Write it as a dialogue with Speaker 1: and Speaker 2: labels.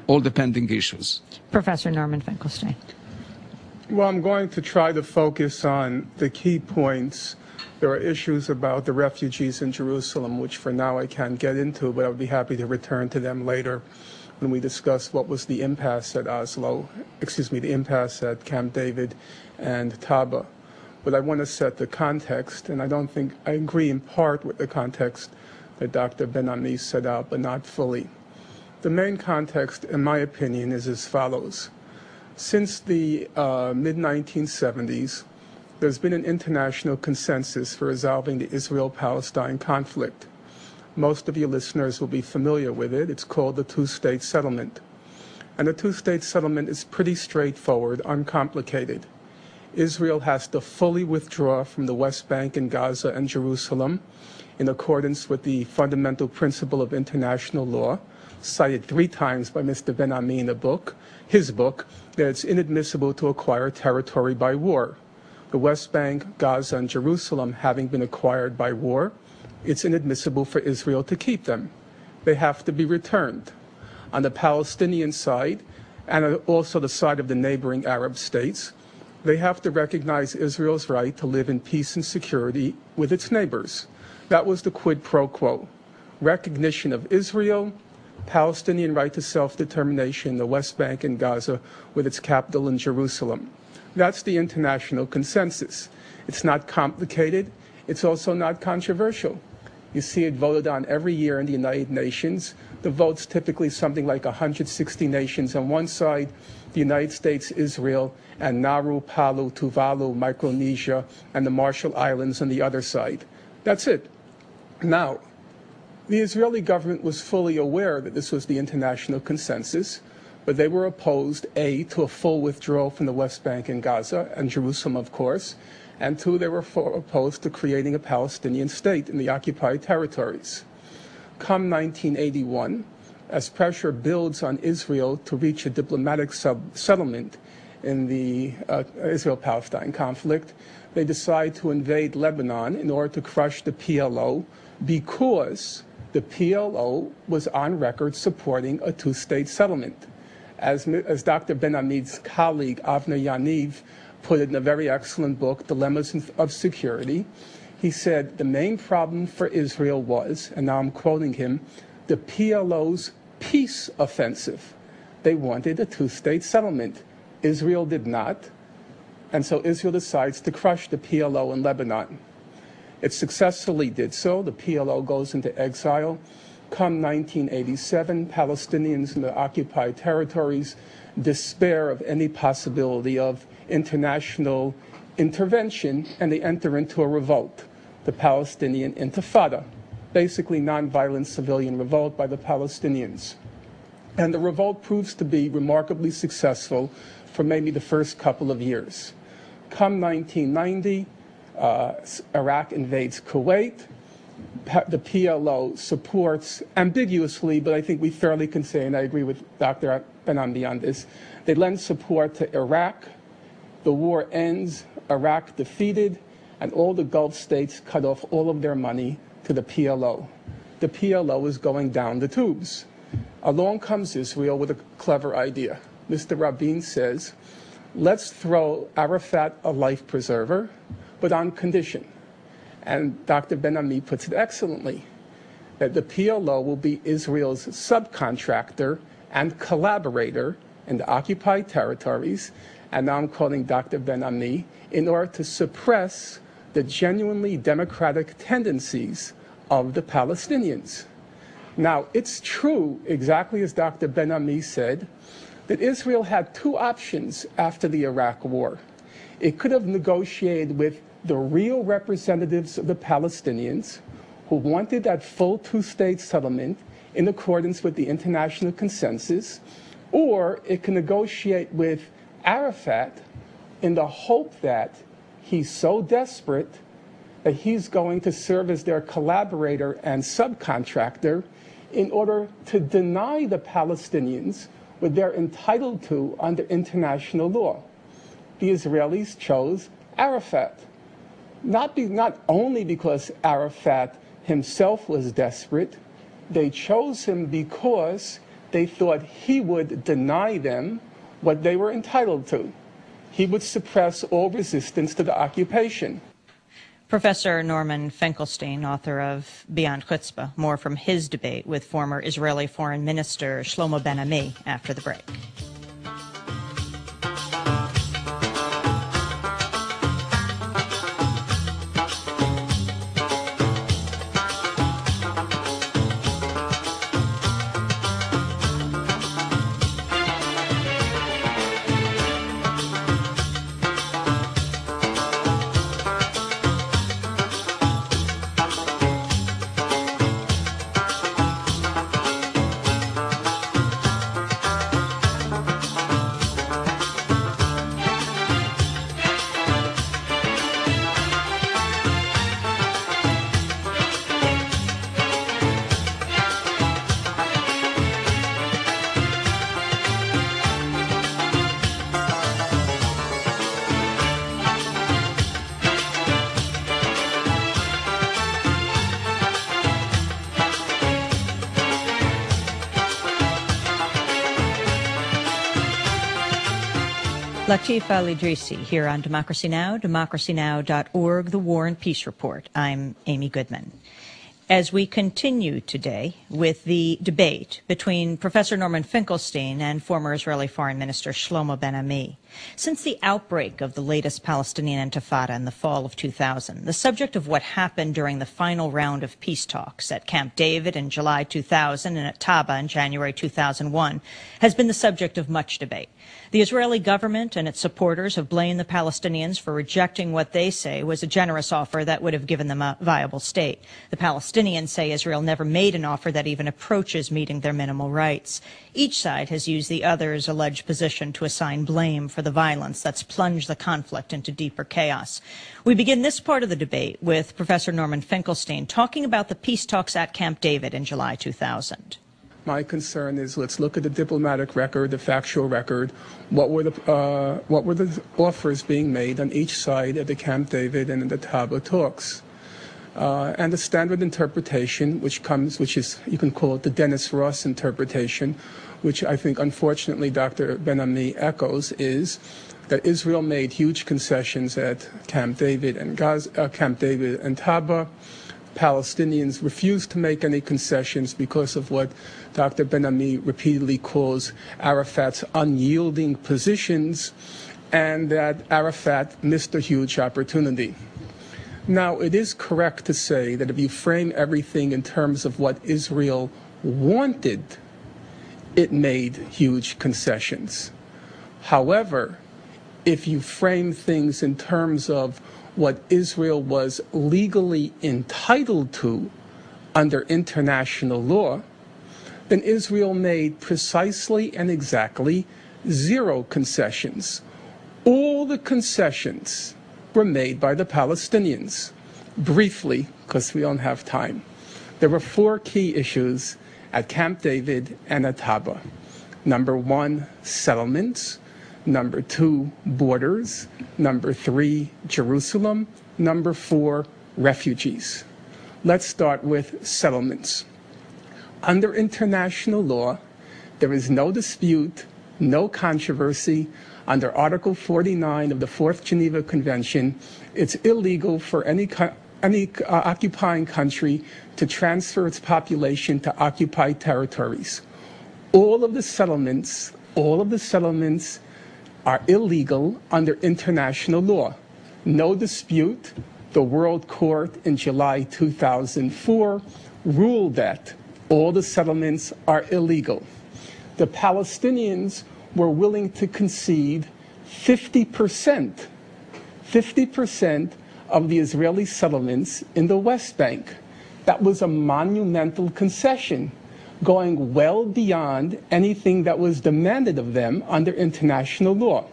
Speaker 1: all the pending issues.
Speaker 2: Professor Norman Finkelstein.
Speaker 3: Well, I'm going to try to focus on the key points. There are issues about the refugees in Jerusalem, which for now I can't get into, but I would be happy to return to them later when we discuss what was the impasse at the impasse at Camp David and Taba. But I want to set the context, and I agree in part with the context that Dr. Ben-Ami set out, but not fully. The main context, in my opinion, is as follows. Since the mid-1970s, there's been an international consensus for resolving the Israel-Palestine conflict. Most of your listeners will be familiar with it. It's called the two-state settlement. And the two-state settlement is pretty straightforward, uncomplicated. Israel has to fully withdraw from the West Bank and Gaza and Jerusalem in accordance with the fundamental principle of international law, cited 3 times by Mr. Ben-Ami in his book, that it's inadmissible to acquire territory by war. The West Bank, Gaza, and Jerusalem having been acquired by war, it's inadmissible for Israel to keep them. They have to be returned. On the Palestinian side, and also the side of the neighboring Arab states, they have to recognize Israel's right to live in peace and security with its neighbors. That was the quid pro quo. Recognition of Israel, Palestinian right to self-determination in the West Bank and Gaza with its capital in Jerusalem. That's the international consensus. It's not complicated. It's also not controversial. You see it voted on every year in the United Nations. The vote's typically something like 160 nations on one side, the United States, Israel, and Nauru, Palau, Tuvalu, Micronesia, and the Marshall Islands on the other side. That's it. Now, the Israeli government was fully aware that this was the international consensus, but they were opposed, A, to a full withdrawal from the West Bank and Gaza, and Jerusalem, of course, and 2, they were opposed to creating a Palestinian state in the occupied territories. Come 1981, as pressure builds on Israel to reach a diplomatic settlement in the Israel-Palestine conflict, they decide to invade Lebanon in order to crush the PLO because the PLO was on record supporting a two-state settlement. As Dr. Ben-Ami's colleague, Avner Yaniv, put it in a very excellent book, Dilemmas of Security, he said the main problem for Israel was, and now I'm quoting him, the PLO's peace offensive. They wanted a two-state settlement. Israel did not, and so Israel decides to crush the PLO in Lebanon. It successfully did so. The PLO goes into exile. Come 1987, Palestinians in the occupied territories despair of any possibility of international intervention, and they enter into a revolt, the Palestinian Intifada, basically nonviolent civilian revolt by the Palestinians. And the revolt proves to be remarkably successful for maybe the first couple of years. Come 1990, Iraq invades Kuwait. The PLO supports, ambiguously, but I think we fairly can say, and I agree with Dr. Ben-Ami on this, they lend support to Iraq. The war ends, Iraq defeated, and all the Gulf states cut off all of their money to the PLO. The PLO is going down the tubes. Along comes Israel with a clever idea. Mr. Rabin says, let's throw Arafat a life preserver, but on condition. And Dr. Ben-Ami puts it excellently, that the PLO will be Israel's subcontractor and collaborator in the occupied territories, and now I'm quoting Dr. Ben-Ami, in order to suppress the genuinely democratic tendencies of the Palestinians. Now, it's true, exactly as Dr. Ben-Ami said, that Israel had 2 options after the Iraq War. It could have negotiated with the real representatives of the Palestinians who wanted that full 2-state settlement in accordance with the international consensus, or it can negotiate with Arafat in the hope that he's so desperate that he's going to serve as their collaborator and subcontractor in order to deny the Palestinians what they're entitled to under international law. The Israelis chose Arafat. Not only because Arafat himself was desperate, they chose him because they thought he would deny them what they were entitled to. He would suppress all resistance to the occupation.
Speaker 2: Professor Norman Finkelstein, author of Beyond Chutzpah, more from his debate with former Israeli Foreign Minister Shlomo Ben-Ami after the break. Latif Al-Idrisi here on Democracy Now!, democracynow.org, The War and Peace Report. I'm Amy Goodman. As we continue today with the debate between Professor Norman Finkelstein and former Israeli Foreign Minister Shlomo Ben-Ami, since the outbreak of the latest Palestinian Intifada in the fall of 2000, the subject of what happened during the final round of peace talks at Camp David in July 2000 and at Taba in January 2001 has been the subject of much debate. The Israeli government and its supporters have blamed the Palestinians for rejecting what they say was a generous offer that would have given them a viable state. The Palestinians say Israel never made an offer that even approaches meeting their minimal rights. Each side has used the other's alleged position to assign blame for the violence that's plunged the conflict into deeper chaos. We begin this part of the debate with Professor Norman Finkelstein talking about the peace talks at Camp David in July 2000.
Speaker 3: My concern is, let's look at the diplomatic record, the factual record. What were the offers being made on each side at the Camp David and in the Taba talks? And the standard interpretation, which is, you can call it the Dennis Ross interpretation, which I think, unfortunately, Dr. Ben-Ami echoes, is that Israel made huge concessions at Camp David and Taba. Palestinians refused to make any concessions because of what Dr. Ben-Ami repeatedly calls Arafat's unyielding positions, and that Arafat missed a huge opportunity. Now, it is correct to say that if you frame everything in terms of what Israel wanted, it made huge concessions. However, if you frame things in terms of what Israel was legally entitled to under international law, then Israel made precisely and exactly 0 concessions. All the concessions were made by the Palestinians. Briefly, because we don't have time, there were 4 key issues at Camp David and at Taba. Number 1, settlements. Number 2, borders. Number 3, Jerusalem. Number 4, refugees. Let's start with settlements. Under international law, there is no dispute, no controversy. Under Article 49 of the 4th Geneva Convention, it's illegal for any occupying country to transfer its population to occupied territories. All of the settlements are illegal under international law. No dispute. The World Court in July 2004 ruled that all the settlements are illegal. The Palestinians were willing to concede 50% of the Israeli settlements in the West Bank. That was a monumental concession, going well beyond anything that was demanded of them under international law.